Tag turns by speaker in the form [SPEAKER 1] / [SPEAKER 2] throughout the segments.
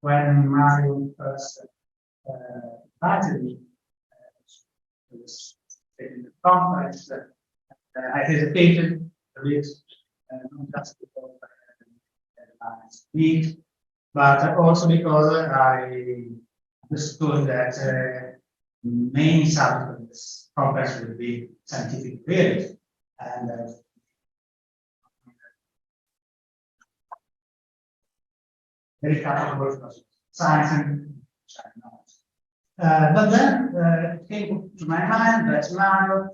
[SPEAKER 1] when Mario first invited me to this conference, I hesitated a bit, not just because I had a speak, but also because I understood that main subject of this conference will be scientific realism, and very capable of science and but then it came to my mind that Mario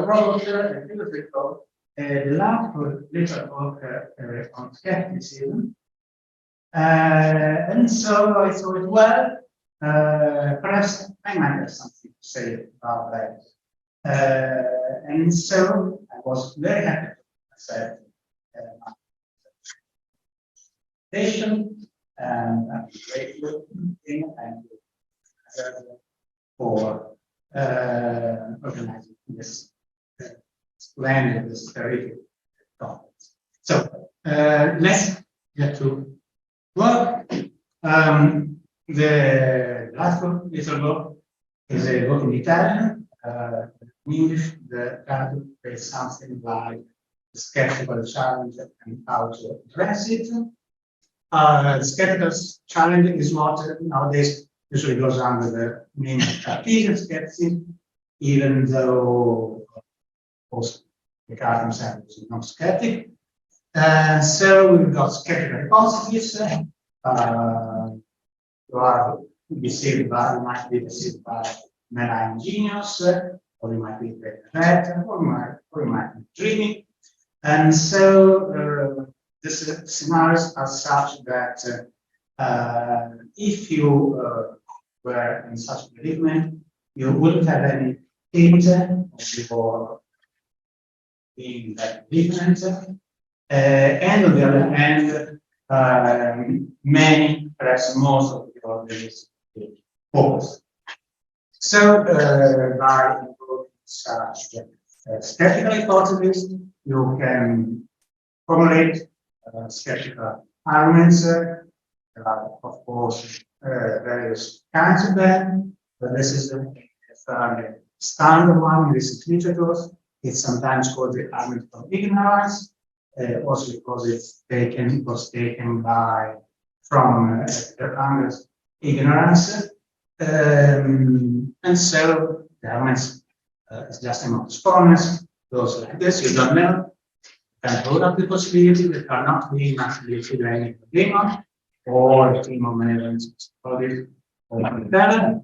[SPEAKER 1] wrote a beautiful, long little book on skepticism. And so I thought, well, perhaps I might have something to say about that. And so I was very happy to accept my invitation, and I'm grateful to him and for organizing this splendid, this terrific conference. So let's get to work. The last book, little book, is a book in Italian. In English, the title is something like The Skeptical Challenge and How to Address It. The skeptical challenge is what nowadays usually goes under the name of Cartesian skepticism, even though, of course, Descartes himself is not skeptic. So we've got skeptical hypotheses. You might be deceived by malign genius, or you might be red, or you might be dreaming. And so the scenarios are such that if you were in such a predicament, you wouldn't have any hint of your being that predicament. And on the other hand, many, perhaps most of your beliefs will focus. So, by invoking such skeptical hypotheses, you can formulate skeptical arguments. There are, of course, various kinds of them, but this is the standard one in recent literatures. It's sometimes called the argument of ignorance, also because it was taken from Anger's ignorance. And so the argument is just a modus ponens, goes like this: you don't know, you can hold up the possibility that are not being actually considering a demon or a team of malevolence bodies or whatever.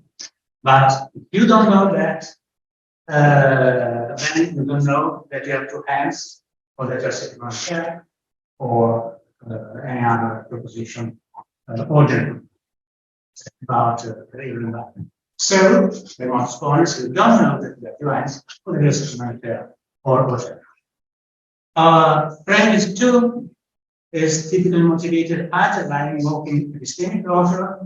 [SPEAKER 1] But if you don't know that, then you don't know that you have two hands, or that you're sitting on a chair, or any other proposition, ordinary about even that. So, the most honest, you don't know that you have two hands, or that you're sitting on a chair, or whatever. Premise 2 is typically motivated either by invoking epistemic closure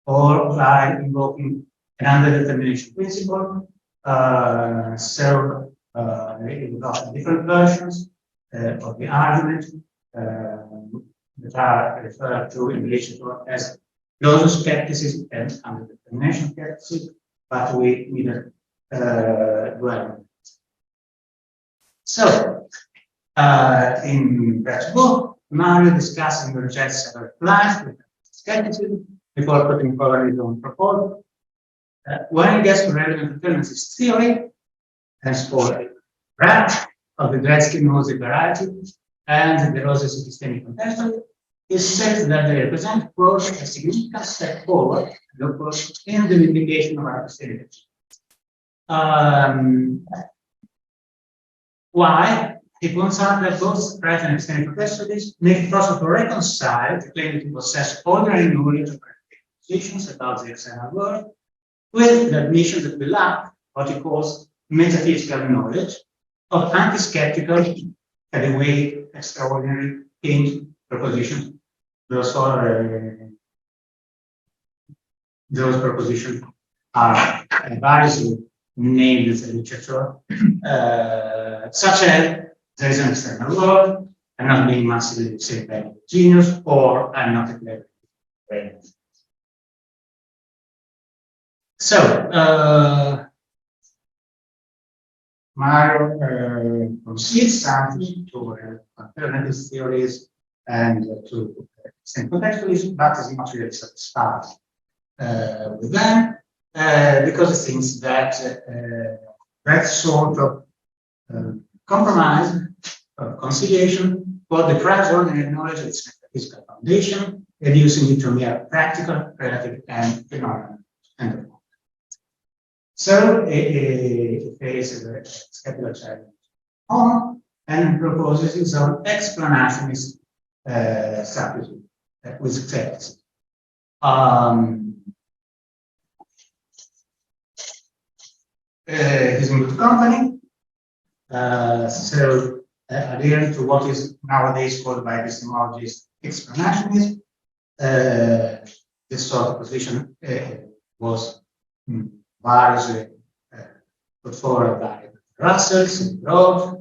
[SPEAKER 1] or by invoking an underdetermination principle. So we've got different versions of the argument that are referred to in literature as closure skepticism and underdetermination skepticism, but we neither dwell on it. So, in that book, Mario discusses and rejects several replies with skepticism before putting forward his own proposal. When it gets to relevant deterministic theory, as for Rat of the Gretzky-Mosey variety and the Rose's epistemic contextual, it says that they represent, quote, a significant step forward, in the vindication of our epistemic. Why? He points out that both Rat and epistemic contextualists make it possible to reconcile the claim to possess ordinary knowledge of positions about the external world with the admission that we lack what he calls metaphysical knowledge of anti-skeptical, heavyweight, extraordinary hint propositions. Those propositions are variously named in the literature, such as there is an external world, I'm not being massively saved by genius, or I'm not a clever. So, Mario proceeds something to alternative theories and to extend contextualism, but is not really satisfied with them because it thinks that that sort of compromise or conciliation for the ordinary knowledge of its metaphysical foundation, reducing it to mere practical, relative, and phenomenal. So it faces a skeptical challenge on and proposes its own explanationist strategy with skepticism. He's in good company. So adhering to what is nowadays called by epistemologists explanationism, this sort of position was variously put forward by Russell, Roth,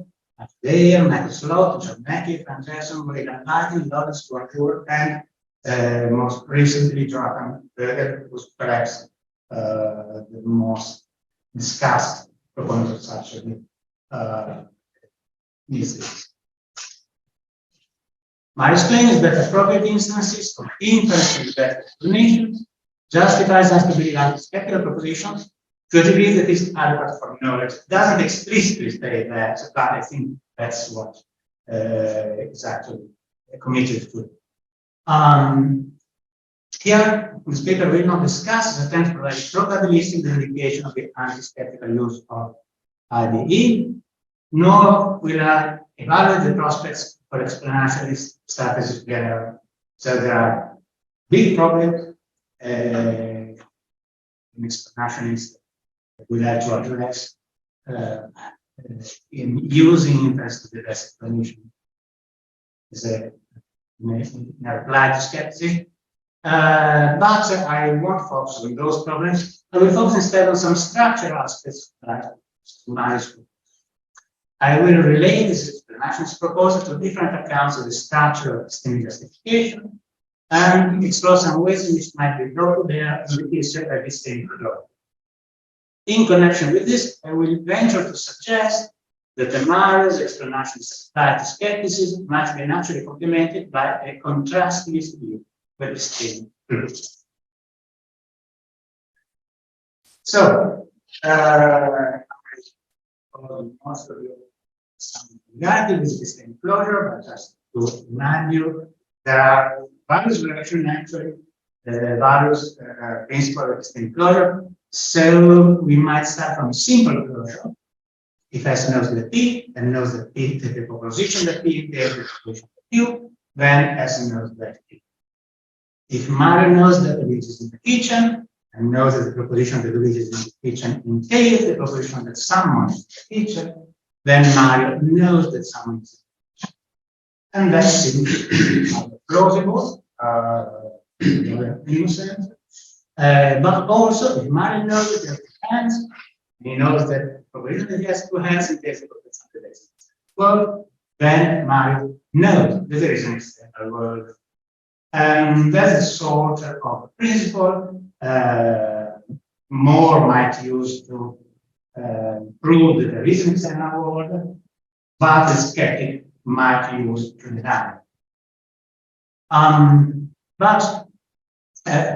[SPEAKER 1] Bayer, Michael Slot, John Mackey, Frank Jackson, William Martin, Lawrence Giorgio, and most recently Jonathan Berger, who's perhaps the most discussed proponent of such a these days. My explain is that appropriate instances of inference with better explanations justifies us to believe that skeptical propositions to a degree that is adequate for knowledge. It doesn't explicitly state that, but I think that's what is actually committed to. Here, this paper will not discuss the attempt to provide probabilistic indication of the anti-skeptical use of IDE, nor will I evaluate the prospects for explanationist strategies in general. So there are big problems in explanationist that we like to address in using interest to the best explanation. Is a reply to skepticism. But I won't focus on those problems. I will focus instead on some structural aspects of my school. I will relate this explanationist proposal to different accounts of the structure of epistemic justification and explore some ways in which it might be brought to bear in the history of epistemic law. In connection with this, I will venture to suggest that the Mario's explanationist apply to skepticism might be naturally complemented by a contrastivist view of epistemic law. So, most of you regarding with epistemic closure, but just to remind you, there are various directions actually, various principles of epistemic closure. So we might start from simple closure. If S knows the P and knows that P, the proposition that P entails the proposition of Q, then S knows that P. If Mario knows that the Luigi is in the kitchen and knows that the proposition that Luigi is in the kitchen entails the proposition that someone is in the kitchen, then Mario knows that someone is in the kitchen. And that seems plausible, innocent. But also, if Mario knows that he has two hands, he knows that the proposition that he has two hands entails the proposition that he has two hands. Then Mario knows that there is an external world. And that's a sort of principle more might use to prove that there is an external world, but the skeptic might use to deny. But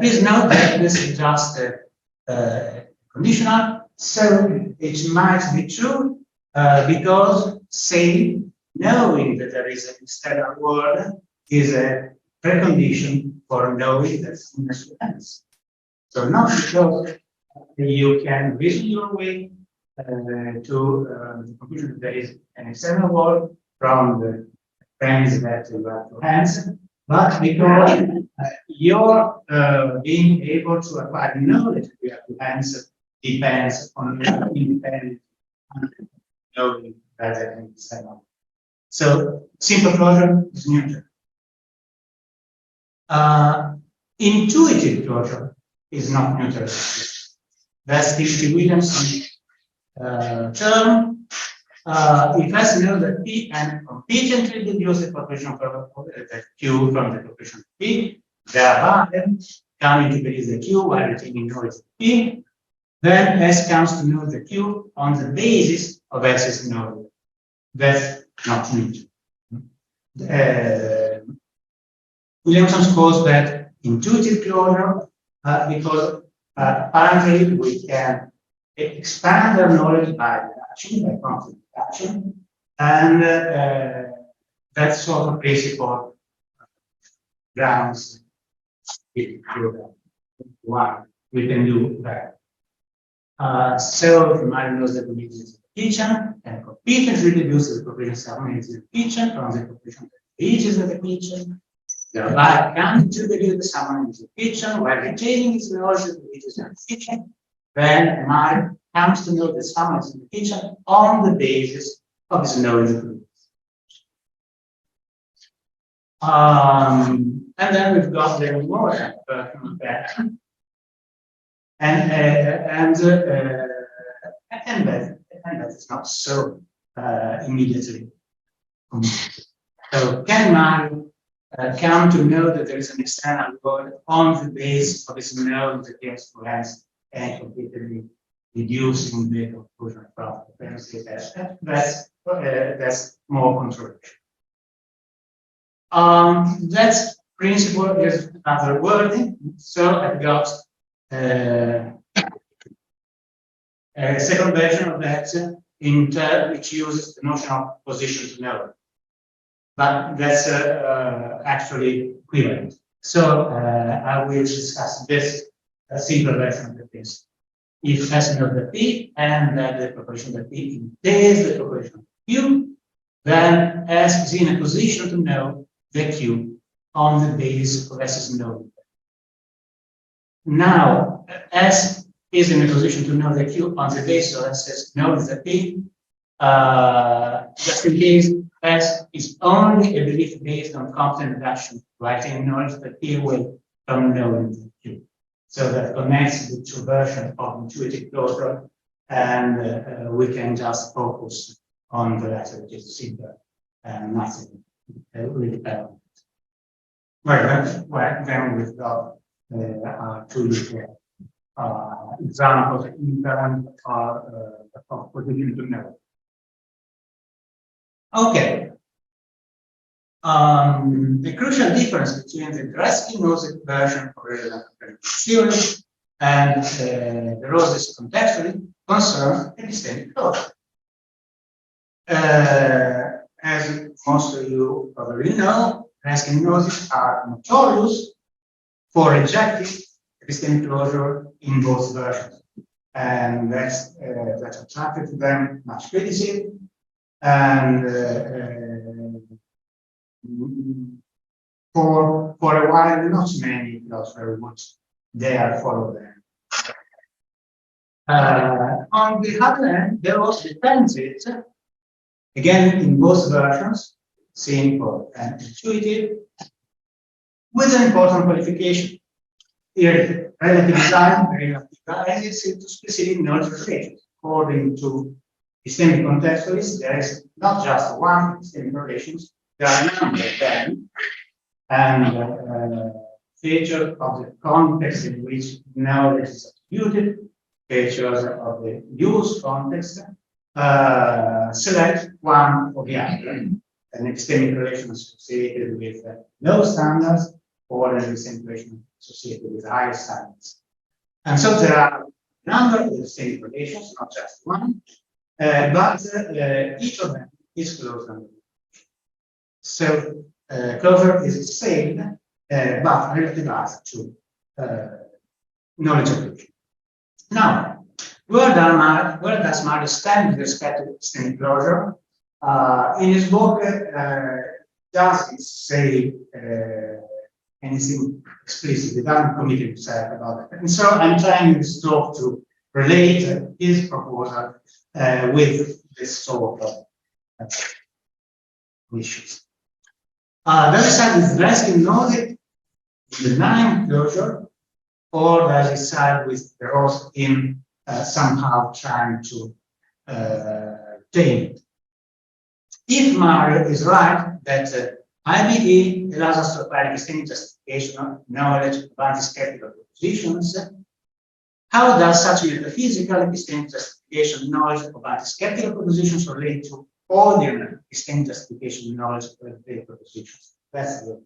[SPEAKER 1] please note that this is just conditional, so it might be true because, say, knowing that there is an external world is a precondition for knowing that something has hands. So not because you can reason your way to the conclusion that there is an external world from the friends that you have two hands, but because your being able to acquire knowledge that you have two hands depends on your independent knowing that there is an external. So simple closure is neutral. Intuitive closure is not neutral. That's the Williamson term. It has to know that P and competently deduce the proposition from the Q from the proposition P, thereby coming to believe the Q while retaining knowledge of P, then S comes to know the Q on the basis of S's knowledge. That's not neat. Williamson calls that intuitive closure because apparently we can expand our knowledge by deduction, by constant deduction, and that sort of principle grounds why we can do that. So the mind knows that the meeting is in the kitchen and competently reduces the proportion of someone in the kitchen from the proportion that reaches in the kitchen. Thereby can contribute to someone in the kitchen while retaining its knowledge that reaches in the kitchen. Then mind comes to know that someone is in the kitchen on the basis of his knowledge of the and then we've got the more pattern. And that is not so immediately. So can man come to know that there is an external world on the basis of his knowledge that he explains and completely reducing the conclusion from the premises? That's more controversial. That principle is another wording. So I've got a second version of that in term which uses the notion of position to know. But that's actually equivalent. So I will discuss this simple version of the principle. If S knows the P and that the proportion of P entails the proportion of Q, then S is in a position to know the Q on the basis of S's knowledge. Now, S is in a position to know the Q on the basis of S's knowledge the P, just in case S is only a belief based on competent deduction, writing knowledge the P away from knowing the Q. So that connects the two versions of intuitive closure, and we can just focus on the latter, which is simple and nothing really relevant. Well, then we've got two examples in terms of position to know. Okay. The crucial difference between the Dresky-Nozick version of relevant theory and the Rose's contextually concerns epistemic closure. As most of you probably know, Dresky-Nozick are notorious for rejecting epistemic closure in both versions, and that attracted to them much criticism. And for a while, not many philosophers would dare follow them. On the other hand, there was defends it, again in both versions, simple and intuitive, with an important qualification. Here, relative design relativizes into specific knowledge relations. According to epistemic contextualists, there is not just one epistemic relations, there are a number of them, and features of the context in which knowledge is attributed, features of the use context, select one or the other. An epistemic relation associated with low standards, or an epistemic relation associated with higher standards. And so there are a number of epistemic relations, not just one, but each of them is closer. So closure is the same, but relativized to knowledge of. Now, where does Marx stand with respect to epistemic closure? In his book, doesn't say anything explicitly, doesn't commit himself about it. And so I'm trying this talk to relate his proposal with this sort of issues. Does it side with Dresky-Nozick in denying closure, or does it side with the Ross in somehow trying to tame it? If Mario is right that IBE allows us to apply epistemic justification of knowledge of anti-skeptical propositions, how does such metaphysical epistemic justification of knowledge of anti-skeptical propositions relate to ordinary epistemic justification of knowledge of empirical propositions? That's the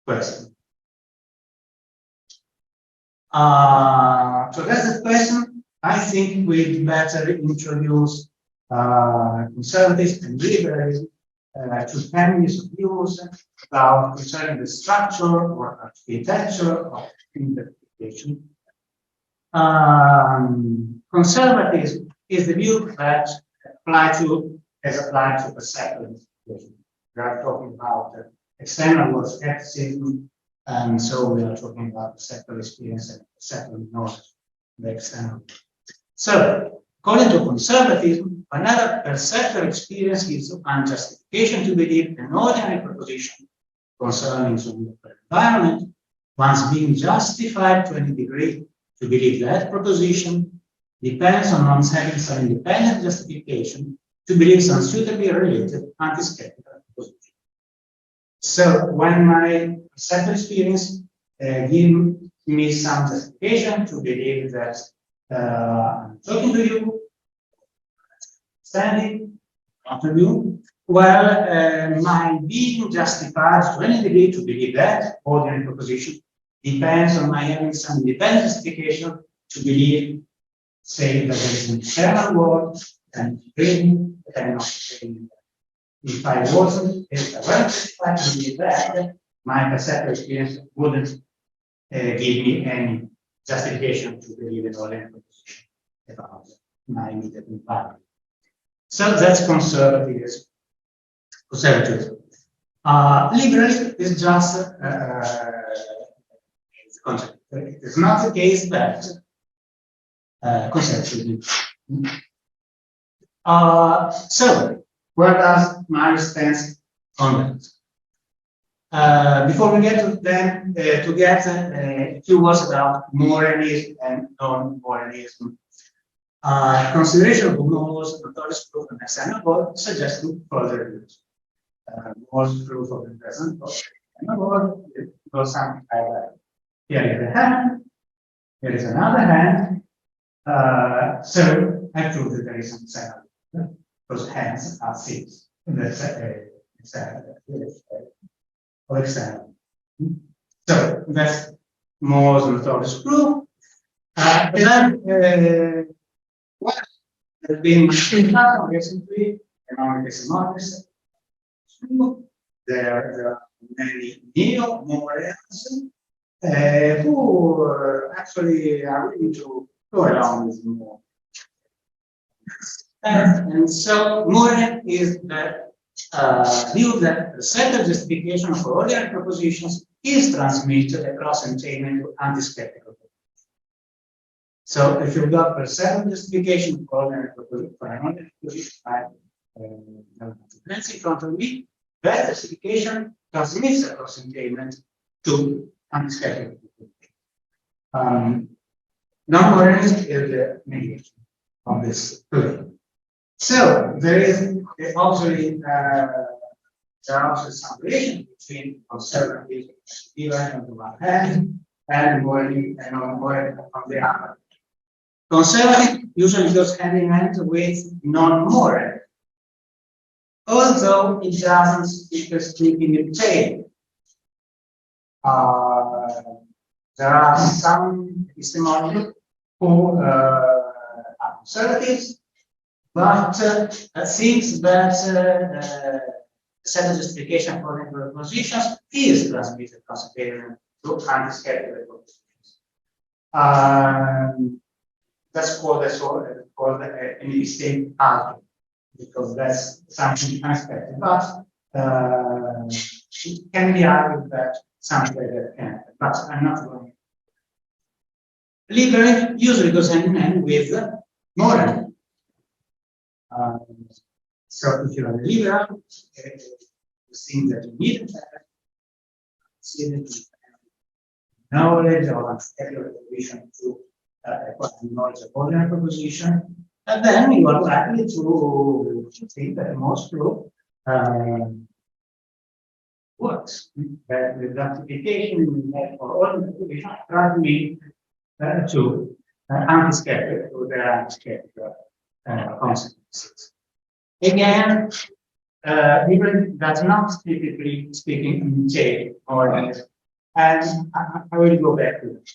[SPEAKER 1] question. So that's the question. I think we'd better introduce conservatism and liberalism to families of views about concerning the structure or architecture of interpretation. Conservatism is the view that applied to perceptual interpretation. We are talking about external world skepticism, and so we are talking about perceptual experience and perceptual knowledge, the external. So, according to conservatism, another perceptual experience gives an justification to believe an ordinary proposition concerning some environment, once being justified to any degree to believe that proposition depends on one's having some independent justification to believe some suitably related anti-skeptical proposition. So when my perceptual experience gives me some justification to believe that I'm talking to you, standing after you, well, my being justified to any degree to believe that ordinary proposition depends on my having some independent justification to believe, say, that there is an external world and training, and not training. If I wasn't justified to believe that, my perceptual experience wouldn't give me any justification to believe in ordinary proposition about my immediate environment. So that's conservatism. Liberalism is just concept. It is not the case that conceptualism. So, where does my stance on that? Before we get to them, to get a few words about moralism and non-moralism. Consideration of Moore's notorious proof and external world suggests further reviews. Moore's proof of the present world goes something like that. Here is a hand, here is another hand. So I prove that there is an external world. Those hands are things. That's external. So that's Moore's notorious proof. What has been done recently, among economists, there are many neo-Moreans who actually are willing to go along with Moore. And so Moore is the view that the set of justification for ordinary propositions is transmitted across entailment to anti-skeptical. So if you've got perceptual justification for ordinary proposition, I have in front of me, that justification transmits across entailment to anti-skeptical. Non-moralism is the negation of this proof. So there is obviously there are also some relation between conservatism and on the one hand and moralism and non-moralism on the other. Conservative usually goes hand in hand with non-moral, although it doesn't speak in detail. There are some epistemologists who are conservatives, but thinks that set of justification for the positions is transmitted concentrated to anti-skeptical propositions. That's called an epistemic argument, because that's something unexpected. But it can be argued that something like that can happen, but I'm not going. Liberalism usually goes hand in hand with moral. So if you are a liberal, you think that you need knowledge or anti-skeptical proposition to knowledge of ordinary proposition, and then you are likely to think that most proof works. The justification for all the application try to lead to anti-skeptical or their anti-skeptical consequences. Again, even that's not typically speaking in detail or and I will go back to it.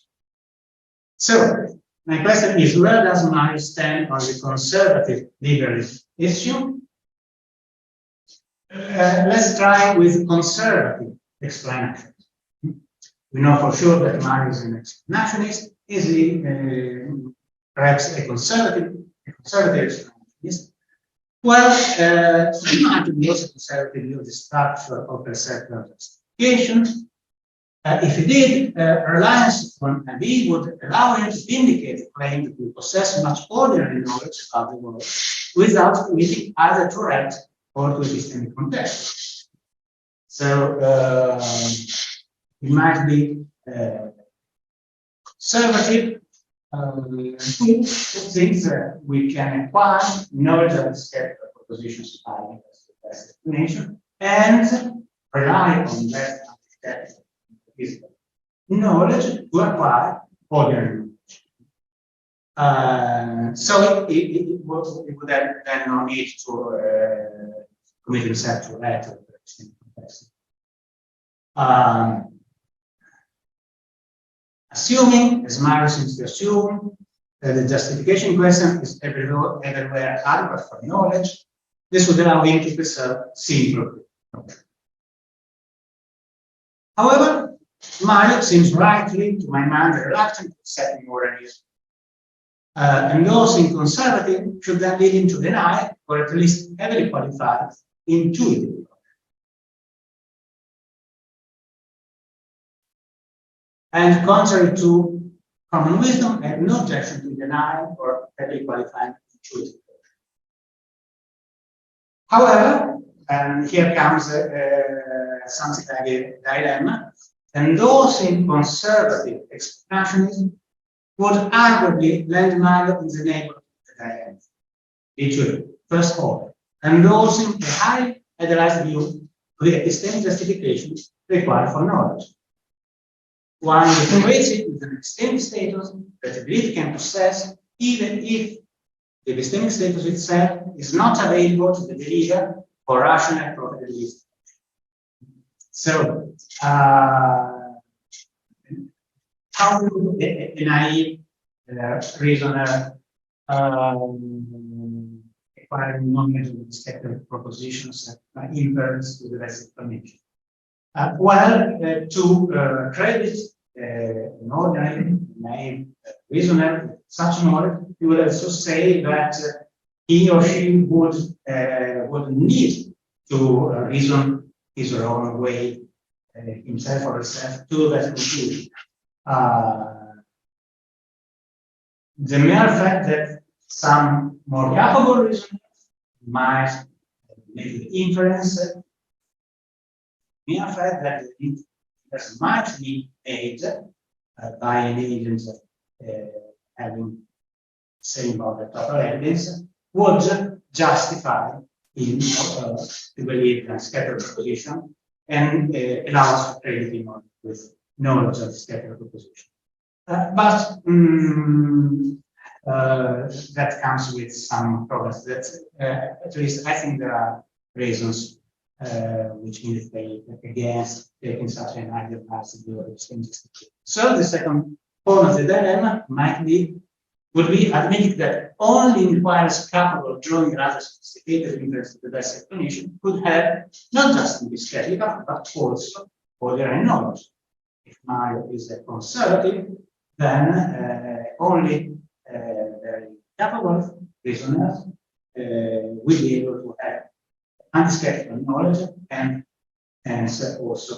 [SPEAKER 1] So my question is, where does Mario stand on the conservative liberalism issue? Let's try with conservative explanation. We know for sure that Mario is an explanationist. Is he perhaps a conservative explanationist? Well, he might be also conservative view of the structure of perceptual justification. If he did, reliance on AV would allow him to vindicate the claim that we possess much ordinary knowledge about the world without committing either to right or to epistemic context. So it might be conservative who thinks that we can acquire knowledge of the skeptical propositions by the best explanation and rely on that knowledge to acquire ordinary knowledge. So it would have then no need to commit himself to that or epistemic context. Assuming, as Mario seems to assume, that the justification question is everywhere adequate for knowledge, this would allow him to preserve simple knowledge. However, Mario seems rightly, to my mind, reluctant to accept moralism. Endorsing conservative should then lead him to deny, or at least heavily qualified, intuitive. And contrary to common wisdom, I have no objection to denying or heavily qualifying intuitive. However, and here comes something like a dilemma, endorsing conservative explanationism would arguably land Mario in the neighborhood of the dilemma. It should, first of all, endorsing a highly idealized view of the epistemic justification required for knowledge. One equates it with an epistemic status that a belief can possess, even if the epistemic status itself is not available to the believer for rational probability. So, how would a naive reasoner acquiring knowledge of the skeptical propositions inference to the best explanation? To credit an ordinary naive reasoner with such knowledge, he would also say that he or she would need to reason his or her own way, himself or herself, to that conclusion. The mere fact that some more capable reasoners might make the inference, mere fact that the inference might be made by an agent having saying about the total evidence would justify him to believe in skeptical proposition and allow us to credit him with knowledge of the skeptical proposition. But that comes with some problems. That at least I think there are reasons which indicate against taking such an ideal as view of exchanges. So the second point of the dilemma would be admitting that only inquiries capable of drawing rather sophisticated inference to the best explanation could have not just to be skeptical, but also ordinary knowledge. If Mario is a conservative, then only very capable reasoners will be able to have anti-skeptical knowledge and also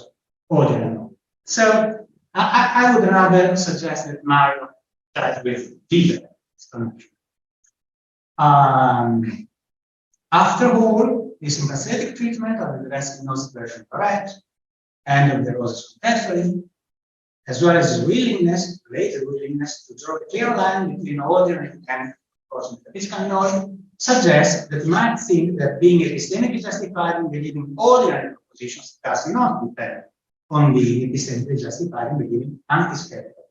[SPEAKER 1] ordinary knowledge. So I would rather suggest that Mario tries with deeper explanation. After all, the sympathetic treatment of the Western version correct and of the Rose's contextually, as well as his willingness, later willingness, to draw a clear line between ordinary and metaphysical knowledge, suggests that you might think that being epistemically justified in believing ordinary propositions does not depend on being epistemically justified and being anti-skeptical.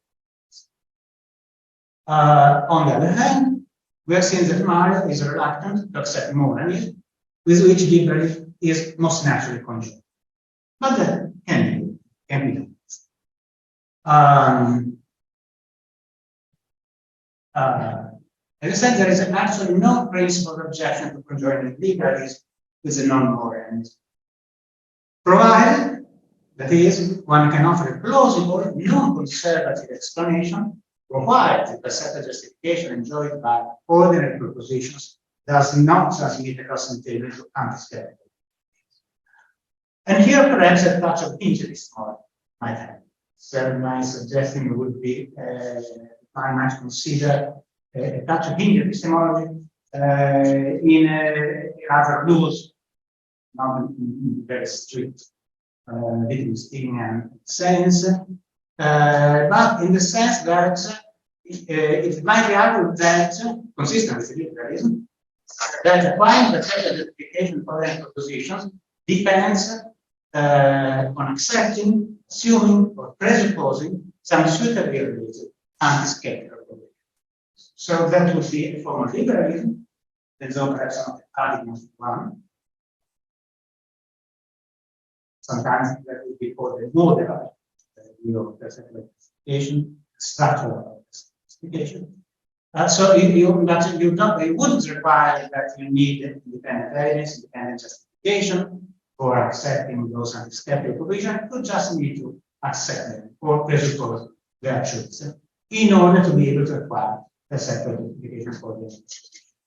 [SPEAKER 1] On the other hand, we have seen that Mario is reluctant to accept moralism, with which liberalism is most naturally conjoined. But that can be done. As I said, there is actually no principled objection to conjoining liberalism with a non-moralism, provided, that is, one can offer a plausible, non-conservative explanation, provided the perceptive justification enjoyed by ordinary propositions does not transmit across intelligence to anti-skeptical. And here, perhaps a touch of injustice might happen. So my suggestion would be, I might consider a touch of hinge epistemology in a rather loose, not in very strict Wittgensteinian sense, but in the sense that it might be argued that, consistent with liberalism, that applying the set of justification for any propositions depends on accepting, assuming, or presupposing some suitably related anti-skeptical proposition. So that would be a form of liberalism, though perhaps not a cardinal one. Sometimes that would be called a model justification, structural justification. So you wouldn't require that you need independent evidence, independent justification for accepting those anti-skeptical provisions. You just need to accept them or presuppose their truths in order to be able to acquire a set of justification for them.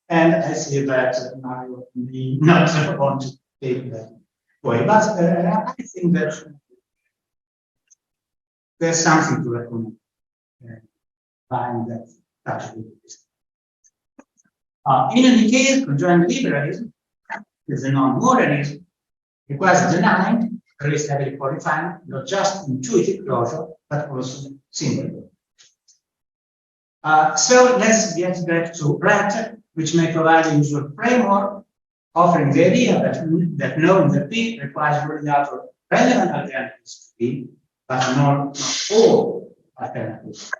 [SPEAKER 1] And I see that I will not want to take that way, but I think that there's something to recommend find that touch with this. In any case, conjoined liberalism is a non-moralism, requires denying, at least heavily qualifying, not just intuitive closure, but also symbol. So let's get back to Rat, which may provide a usual framework, offering the idea that knowing the P requires ruling out relevant alternatives to P, but not all alternatives.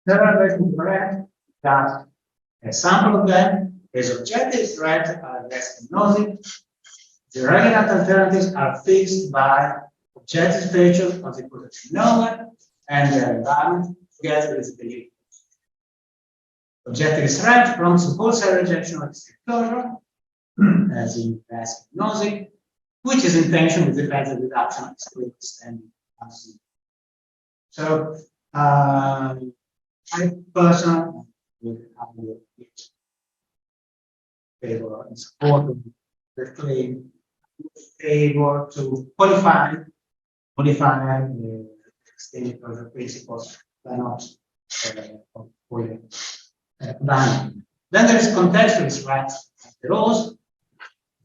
[SPEAKER 1] There are very correct that a sample of them is objective threat are less than gnostic. The relevant alternatives are fixed by objective features of the potential knower and their environment together with the belief. Objective threat prompts a wholesale rejection of distinct closure, as in classic gnostic, which is in tension with the fact that reduction is clearly standing absolute. So, I personally would favor in support of the claim, able to modify the extended closure principles by not fully abandoning. Then there is contextualist rights of the laws.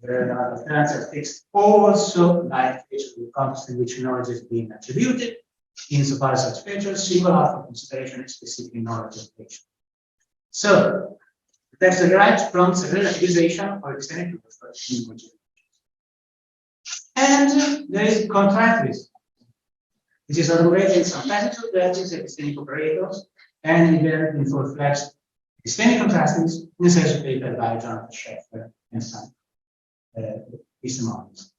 [SPEAKER 1] There are alternatives fixed also like the context in which knowledge is being attributed. Insofar as such features, single out for consideration specific knowledge of patient. So, the text of the right prompts a relativization or extended closure. And there is contractualism. This is elaborated in some passages of branches of epistemic operators and in full-fledged epistemic contrastings necessitated by Jonathan Scheffer and some epistemologists.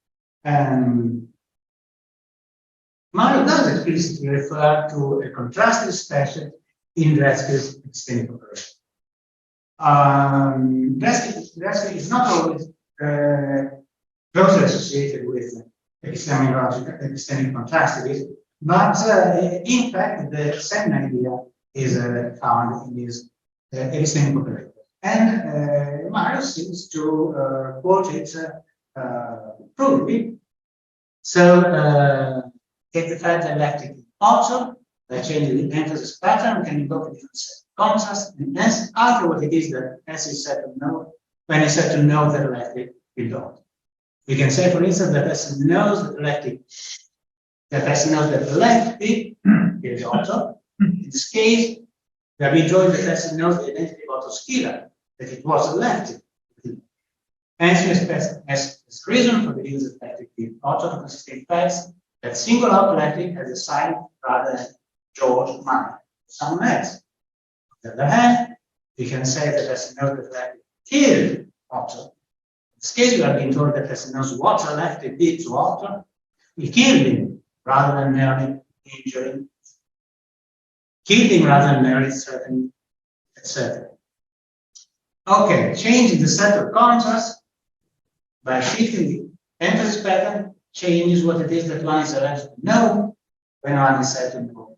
[SPEAKER 1] Mario does explicitly refer to a contrastive special in Dresky's epistemic operation. Dresky is not always closely associated with epistemic contrastivism, but in fact, the same idea is found in his epistemic operator. And Mario seems to quote it probably. So, take the fact dialectic also, by changing the emphasis pattern, can invoke a different set of contrast, and hence alter what it is that S is said to know when it's said to know the dialectic we don't. We can say, for instance, that S knows the dialectic, that S knows the dialectic is also. In this case, we join that S knows the identity of autoscalar, that it was elected. Answer as reason for the use of effective author consistent facts that single out electric as a sign rather than George Martin, someone else. On the other hand, we can say that as a note that electric killed Otto. In this case, we are being told that as knows what electric did to Otto, he killed him rather than merely injuring. Killed him rather than merely threatening, etc. Okay, changing the set of contrast by shifting the emphasis pattern changes what it is that one is allowed to know when one is set to know.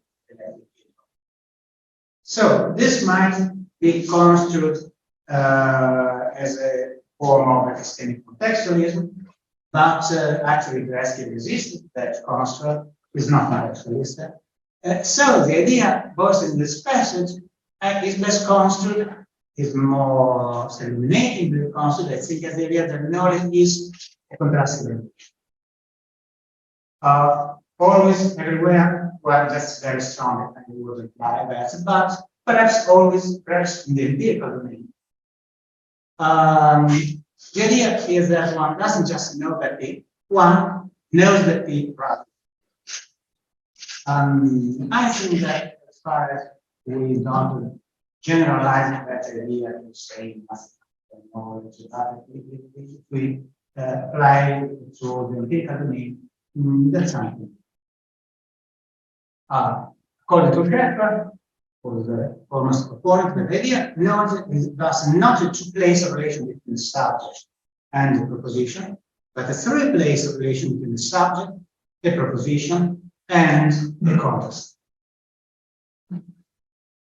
[SPEAKER 1] So this might be construed as a form of epistemic contextualism, but actually Dresky resisted that construct, is not contextualist. So the idea, both in this passage, is less construed, is more illuminating construed, I think, as the idea that knowledge is a contrastive relation. Always, everywhere, well, that's very strong, and we will imply that, but perhaps always, perhaps in the empirical domain. The idea is that one doesn't just know that P, one knows that P rather. I think that as far as we don't generalize that idea to say knowledge, but if we apply it to the empirical domain, that's something. According to Scheffer, for the foremost proponent, the idea knowledge is thus not a two-place relation between the subject and the proposition, but a three-place relation between the subject, the proposition, and the context.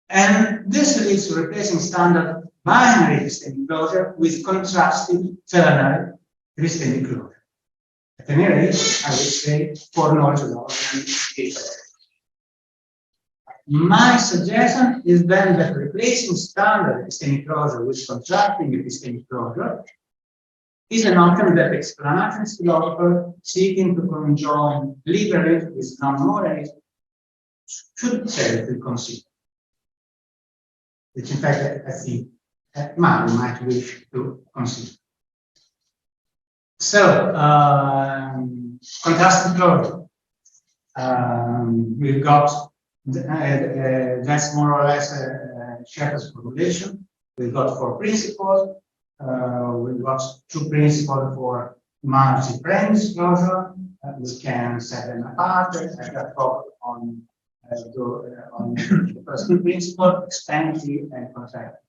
[SPEAKER 1] And this leads to replacing standard binary epistemic closure with contrasting ternary epistemic closure. At any rate, I would say for knowledge alone. My suggestion is then that replacing standard epistemic closure with contrasting epistemic closure is an outcome that explanationist philosopher seeking to conjoin liberalism with non-moralism should seriously consider. Which, in fact, I think might wish to consider. So, contrasting closure. We've got that's more or less Scheffer's formulation. We've got 4 principles. We've got 2 principles for multi-premise closure. We can set them apart. I got focus on the first 2 principles, expansive and contractive.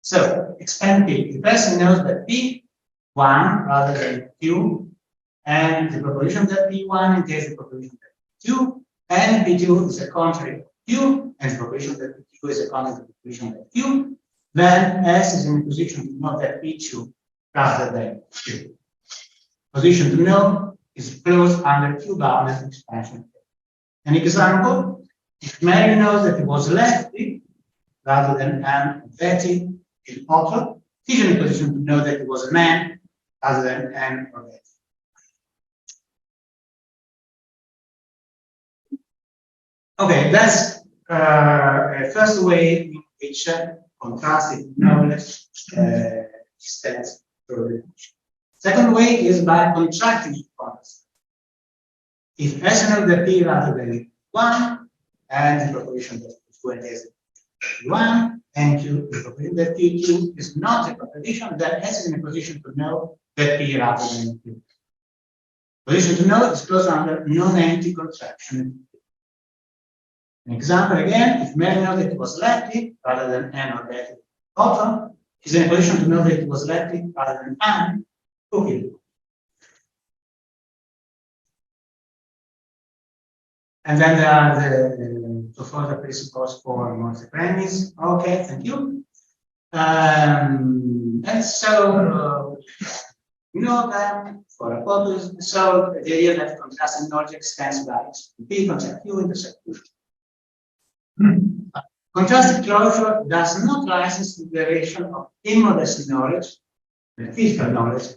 [SPEAKER 1] So, expansive, the person knows that P1 rather than Q, and the proposition that P1 entails the proposition that Q, and P2 is a contrary of Q, and the proposition that Q is a contrary of the proposition that Q, then S is in a position to know that P2 rather than Q. Position to know is closed under Q-bounded expansion. An example, if Mary knows that it was lefty rather than an Betty in Otto, he's in a position to know that it was a man rather than an or Betty. Okay, that's first way in which contrastive knowledge extends further. Second way is by contracting contrast. If S knows that P rather than 1, and the proposition that Q is 1, and Q, the proposition that Q is not a proposition, then S is in a position to know that P rather than Q. Position to know is closed under non-empty contraction. An example again, if Mary knows that it was lefty rather than an or Betty Otto, is in a position to know that it was lefty rather than an cookie. And then there are the 2 further principles for multi-premise. Okay, thank you. And so you know them for a purpose. So the idea that contrasting knowledge extends by P concept Q intersect Q. Contrastive closure does not license the derivation of immodest knowledge, metaphysical knowledge,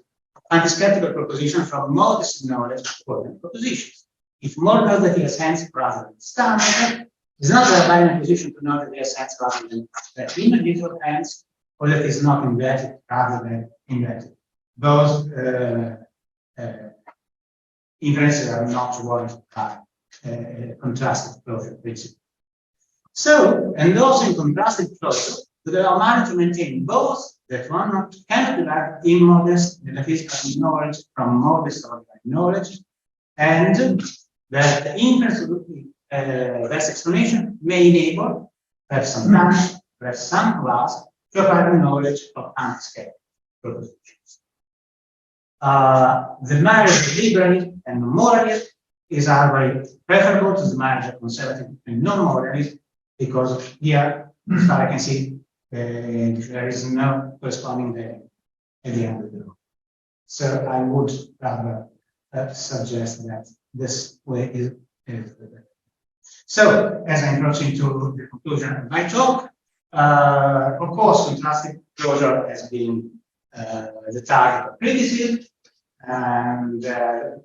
[SPEAKER 1] and skeptical proposition from modest knowledge for propositions. If more knows that he has hands rather than standard, is not thereby in a position to know that he has hands rather than that individual hands, or that he is not inverted rather than inverted. those inferences are not warranted by contrastive closure principle. So, and also in contrastive closure, they allow to maintain both that one cannot derive immodest metaphysical knowledge from modest organic knowledge, and that the inference of this explanation may enable, perhaps sometimes, perhaps some class, to acquire knowledge of unscaled propositions. The marriage of liberalist and moralist is however preferable to the marriage of conservative and non-moralist, because here, as far as I can see, there is no corresponding there at the end of the road. So I would rather suggest that this way is better. So, as I'm approaching to the conclusion of my talk, of course, contrastive closure has been the target of criticism, and the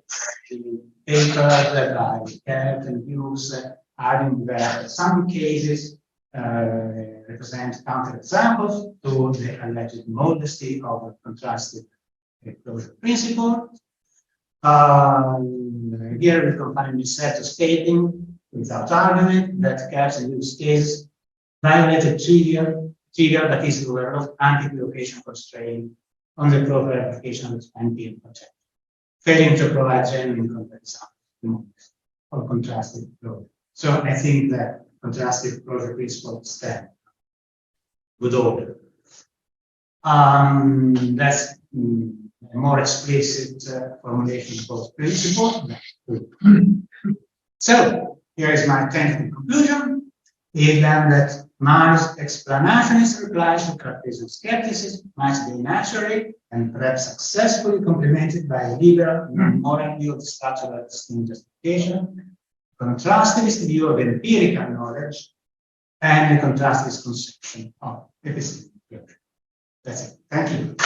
[SPEAKER 1] papers that I kept and use arguing that some cases represent counterexamples to the alleged modesty of the contrastive closure principle. Here we can find Misetto stating, without argument, that Kerr's use case violated trivial that is the word of anti-equivocation constraint on the proper application of the NP project, failing to provide genuine counterexamples of contrastive closure. So I think that contrastive closure principle stand good order. That's a more explicit formulation of both principles. So here is my tentative conclusion. Is then that Mars' explanationist replies to Cartesian skepticism must be naturally and perhaps successfully complemented by a liberal, non-moral view of the structure of distinct justification, contrastivist view of empirical knowledge, and a contrastivist conception of epistemic. That's it. Thank you.